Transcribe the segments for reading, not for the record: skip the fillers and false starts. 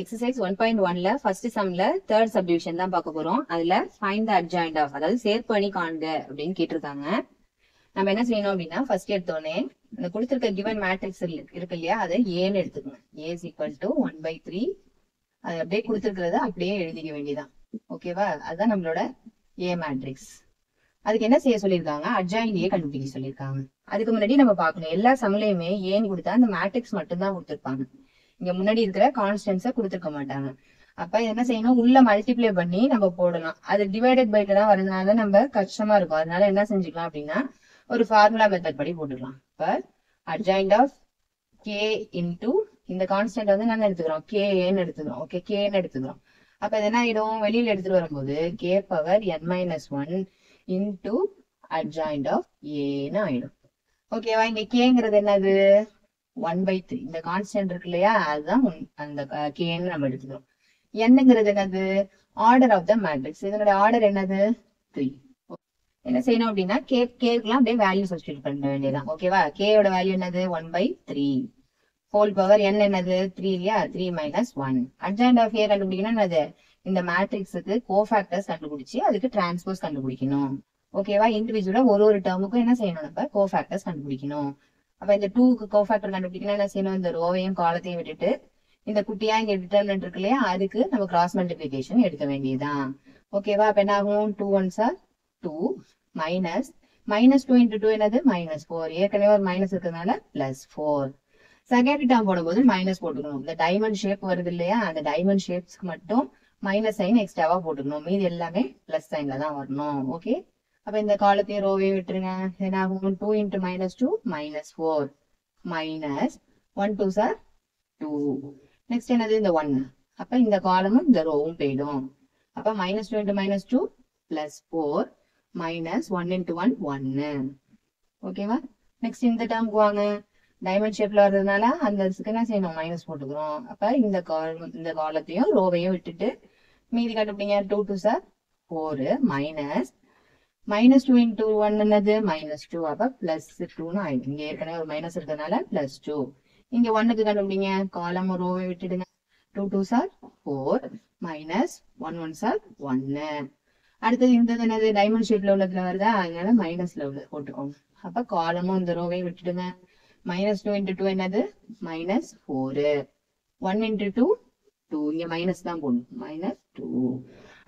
Exercise 1.1ல first சம்ல third subdivision தான் பார்க்க போறோம். அதுல ஃபைண்ட் த அட்ஜாயிண்ட் ஆஃப், அதாவது சேர்ப்பணி காண்க அப்படின்னு கேட்டிருக்காங்க. நம்ம என்ன செய்யணும் அப்படின்னா ஃபர்ஸ்ட் எடுத்தோடனே இந்த கொடுத்திருக்க கிவன் மேட்ரிக்ஸ் இருக்கு இல்லையா, அதை ஏன்னு எடுத்துக்கணும். ஏ இஸ் ஈக்குவல் டு 1/3. அது அப்படியே கொடுத்திருக்கிறத அப்படியே எழுதிக்க வேண்டியதான். ஓகேவா? அதுதான் நம்மளோட ஏ மேட்ரிக்ஸ். அதுக்கு என்ன செய்ய சொல்லியிருக்காங்க, அட்ஜாயிண்ட் ஏ கண்டுபிடிக்க சொல்லியிருக்காங்க. அதுக்கு முன்னாடி நம்ம பார்க்கணும், எல்லா சம்லையுமே ஏன்னு கொடுத்தா அந்த மேட்ரிக்ஸ் மட்டும்தான் கொடுத்திருப்பாங்க. இங்க முன்னாடி இருக்கிற கான்ஸ்டன்ஸை கொடுத்துருக்க மாட்டாங்க. அப்ப என்ன செய்யணும், உள்ள மல்டிப்ளை பண்ணி நம்ம போடலாம். அது டிவைடட் பை தான் வரதுனால நம்ம கஷ்டமா இருக்கும். அதனால என்ன செஞ்சுக்கலாம் அப்படின்னா ஒரு ஃபார்முலா மெத்தட் படி போட்டுக்கலாம். இப்ப அட்ஜாயிண்ட் ஆஃப் கே இன்டூ இந்த கான்ஸ்டன்ட் வந்து நான் எடுத்துக்கிறோம், கேன்னு எடுத்துக்கிறோம். ஓகே, கேன்னு எடுத்துக்கிறோம். அப்ப இது என்ன ஆயிடும், வெளியில எடுத்துட்டு வரும்போது k power n-1 into adjoint of ஏன்னு ஆயிடும். ஓகேவா? இங்க கேங்கிறது என்னது, 1/3. இந்த கான்ஸ்டன்ட் இருக்கு இல்லையா, அதுதான் அந்த கேன்னு நம்ம எடுத்துக்கிறோம். என்னங்கிறது என்னது, ஆர்டர் ஆஃப் த மேட்ரிக்ஸ். இதனுடைய ஆர்டர் என்னது, 3. என்ன செய்யணும் அப்படின்னா கேக்குலாம் அப்படியே வேல்யூ சப்ஸ்டிட்யூட் பண்ண வேண்டியதான். ஓகேவா? கேயோட வேல்யூ என்னது, 1/3. ஹோல் பவர் n என்னது, 3 இல்லையா, 3 - 1. அட்ஜாயிண்ட் ஆஃப் ஏ கண்டுபிடிக்கணும் என்னது, இந்த மேட்ரிக்ஸுக்கு கோஃபேக்டர்ஸ் கண்டுபிடிச்சு அதுக்கு டிரான்ஸ்போஸ் கண்டுபிடிக்கணும். ஓகேவா? இண்டிவிஜுவலா ஒரு டேர்முக்கும் என்ன செய்யணும், நம்ம கோஃபேக்டர்ஸ் கண்டுபிடிக்கணும். அப்ப இந்த 2க்கு கோஃபேக்டர் கண்டுபிடிக்கணும் என்ன செய்யணும், இந்த ரோவையும் காலத்தையும் விட்டுட்டு இந்த குட்டியா இங்க டிட்டர்மினன்ட் இருக்கு இல்லையா, அதுக்கு நம்ம கிராஸ் மல்டிபிளிகேஷன் எடுக்க வேண்டியதுதான். ஓகேவா? அப்ப என்ன ஆகும், 2 1s are 2 மைனஸ் -2 × 2 என்னது, -4. ஏற்கனவே ஒரு மைனஸ் இருக்கிறதுனால +4. செகண்ட் டேர்ம் போடும்போது மைனஸ் போட்டுக்கணும். இந்த டைமண்ட் ஷேப் வருது இல்லையா, அந்த டைமண்ட் ஷேப்ஸ்க்கு மட்டும் மைனஸ் சைன் எக்ஸ்ட்ராவா போட்டுக்கணும். மீதி எல்லாமே பிளஸ் சைன்ல தான் வரணும். ஓகே, அப்ப இந்த காலத்தையும் ரோவையும் விட்டுருங்க. என்ன ஆகும், 2 × -2 -4 மைனஸ் 1 2s are 2. நெக்ஸ்ட் என்னது, இந்த 1. அப்ப இந்த காலமும் இந்த ரோவும் போயிடும். அப்ப -2 × -2 +4 மைனஸ் 1 × 1 1. ஓகேவா? நெக்ஸ்ட் இந்த டேர்முக்கு வாங்க. டைமண்ட் ஷேப்ல வர்றதுனால அந்த என்ன செய்யணும், மைனஸ் போட்டுக்கிறோம். அப்ப இந்த காலத்தையும் ரோவையும் விட்டுட்டு மீதி கண்டுபிடிங்க. 2 2s are 4 மைனஸ் -2 × 1 என்னது, -2. அப்ப +2ன்னு ஆயிடும். இங்க ஏற்கனவே ஒரு மைனஸ் இருக்கிறதுனால +2. இங்க 1க்கு கண்டுபிடிங்க, காலம் ரோவை விட்டுடுங்க. 2 2s are 4 minus 1 1s are 1. அடுத்தது இந்த என்னது, டைமண்ட் ஷேப்ல உள்ளதுல வருதா, அதனால மைனஸ்ல உள்ள போட்டுக்கோங்க. அப்ப காலமும் இந்த ரோவை விட்டுடுங்க. -2 × 2 என்னது, -4. 1 × 2 2. இங்க மைனஸ் தான் போடணும், -2.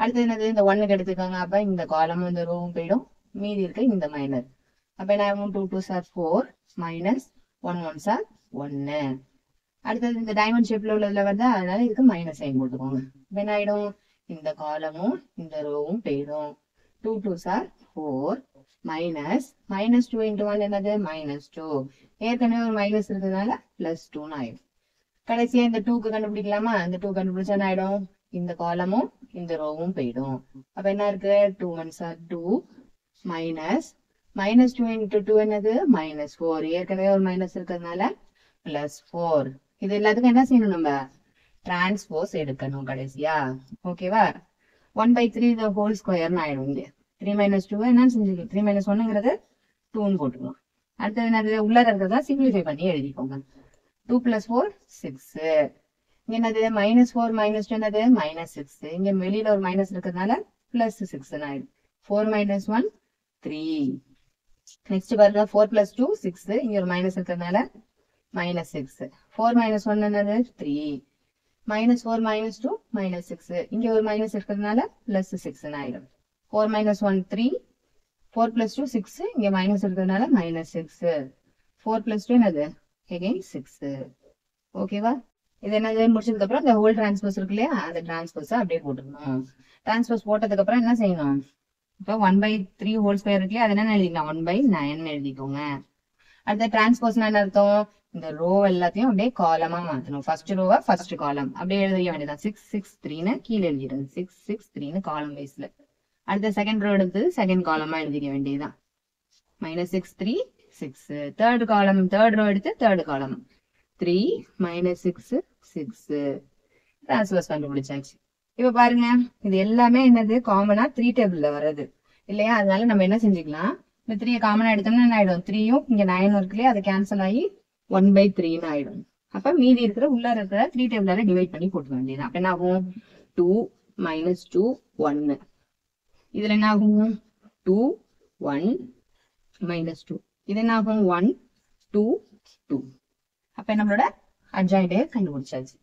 அடுத்தது என்னது, இந்த 1க்கு எடுத்துக்கோங்க. அப்ப இந்த காலமும் இந்த ரோவும் போயிடும். மீதி இருக்க இந்த மைனஸ். அப்ப என்ன ஆகும், 2 2s are 4 minus 1 1s are 1. அடுத்தது இந்த டைமண்ட் ஷேப்ல உள்ளதுல வருதா, அதனால இதுக்கு மைனஸ் சைன் போட்டுக்கோங்க. இப்ப என்ன ஆயிடும், இந்த காலமும் இந்த ரோவும் போயிடும். 2 2s are 4 மைனஸ் -2 × 1 என்னது, -2. ஏற்கனவே ஒரு மைனஸ் இருக்கிறதுனால +2ன்னு ஆயிடும். கடைசியா இந்த 2க்கு கண்டுபிடிக்கலாமா, இந்த 2 கண்டுபிடிச்சா என்ன ஆயிடும், இந்த காலமும் இந்த ரோவும் போயிடும். அப்ப என்ன இருக்கு, 2 1s are 2 மைனஸ் -2 × 2 என்னது, -4. ஏற்கனவே ஒரு மைனஸ் இருக்கிறதுனால +4. இது எல்லாத்துக்கும் என்ன செய்யணும், நம்ம டிரான்ஸ்போஸ் எடுக்கணும் கடைசியா. ஓகேவா? 1/3 the whole square ஆயிடும். இங்க 3 - 2 என்ன செஞ்சுக்கலாம், 3 - 1ங்கிறது 2ன்னு போட்டுக்கலாம். அடுத்தது என்னது, உள்ள இருக்கிறதா சிம்பிளிஃபை பண்ணி எழுதிக்கோங்க. 2 + 4 6. இங்க என்னது, -4 - 2 என்னது, -6. இங்க வெளியில ஒரு மைனஸ் இருக்கிறதுனால +6 ஆயிடும். 4 - 1 3. நெக்ஸ்ட் பாருங்க, 4 + 2 6. இங்க ஒரு மைனஸ் இருக்கிறதுனால -6. 4 - 1 என்னது, 3. -4 - 2 -6. இங்க ஒரு மைனஸ் இருக்கிறதுனால +6 ஆயிடும். 4 - 1 3. 4 + 2 6. இங்க மைனஸ் இருக்கிறதுனால -6. 4 + 2 என்னது, again 6. ஓகேவா? இது என்னது, முடிச்சதுக்கு அப்புறம் இந்த ஹோல் டிரான்ஸ்போஸ் இருக்கு இல்லையா, அந்த டிரான்ஸ்போஸ் அப்படியே போட்டுக்கணும். டிரான்ஸ்போஸ் போட்டதுக்கு அப்புறம் என்ன செய்யணும், இப்போ 1/3 ஹோல் ஸ்கொயர் இருக்கு, அது என்ன எழுதிக்கலாம், 1/9 எழுதிக்கோங்க. அடுத்த டிரான்ஸ்போஸ்னா என்ன அர்த்தம், இந்த ரோ எல்லாத்தையும் அப்படியே காலமா மாத்தணும். ஃபர்ஸ்ட் ரோவா ஃபர்ஸ்ட் காலம் அப்படியே எழுதிக்க வேண்டியதான். 6 6 3ன்னு கீழே எழுதிடுங்க. 6 6 3ன்னு காலம் வைஸ்ல. அடுத்த செகண்ட் ரோ எடுத்து செகண்ட் காலமா எழுதிக்க வேண்டியதுதான். -6 3 6. தேர்ட் காலம், தேர்ட் ரோ எடுத்து தேர்ட் காலம் 3 -6 6. டிரான்ஸ்போஸ் கண்டுபிடிச்சாச்சு. இப்ப பாருங்க, இது எல்லாமே என்னது, காமனா 3 டேபிள்ல வர்றது இல்லையா, அதனால நம்ம என்ன செஞ்சுக்கலாம், இந்த 3 காமனா எடுத்தோம்னா என்ன ஆயிடும், 3யும் இங்க 9 இருக்கு இல்லையா, அது கேன்சல் ஆகி 1/3ன்னு ஆயிடும். அப்ப மீதி இருக்கிற உள்ள இருக்கிற 3 டேபிளால டிவைட் பண்ணி போட்டுக்க வேண்டியது. அப்ப என்ன ஆகும் 2 - 2 1. இதுல என்ன ஆகும் 2 1 -2. இது என்ன ஆகும் 1 2 2. அப்ப நம்மளோட அட்ஜாயிண்டே கண்டுபிடிச்சாச்சு.